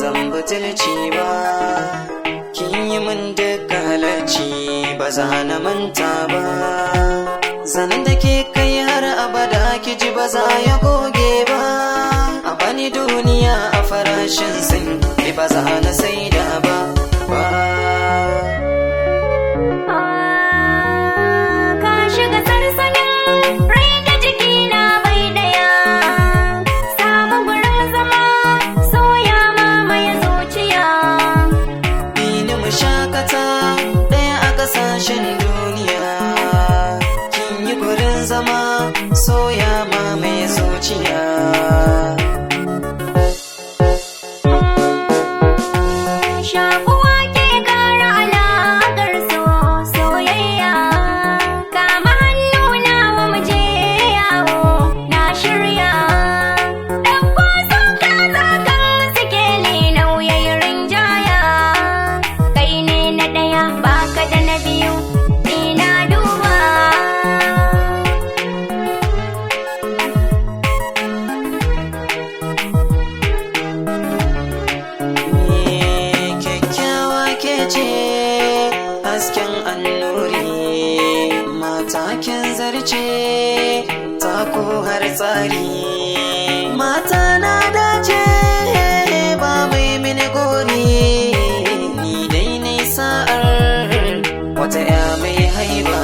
zan butulci ba. Kin yi min duka halarci ba za na manta ba. Zanen da ke kai har abada ki ji ba za ya goge ba. A bani duniya a farashin sin ba za na saida ba. Ka shiga sarsanin rai da jikina bai daya. Samu gurin zama soya mamaye zuciya. Bini mu shakata ɗaya a ƙasashen duniya. Kin yi gurin zama soya mamaye zuciya. Shakuwa ke ƙara alaƙar soyayya. Kama hannuna wa mu je yawo na shirya. Ɗauko sun kaza kan sikeli nauyayin rinjaya. Kai ne na ɗaya baka da na biyu ina duba. Ce hasken annuri mata kin zarce tako har tsari mata na dace ba mai mini gori ni dai ne sa'ar wata ya mai haiba.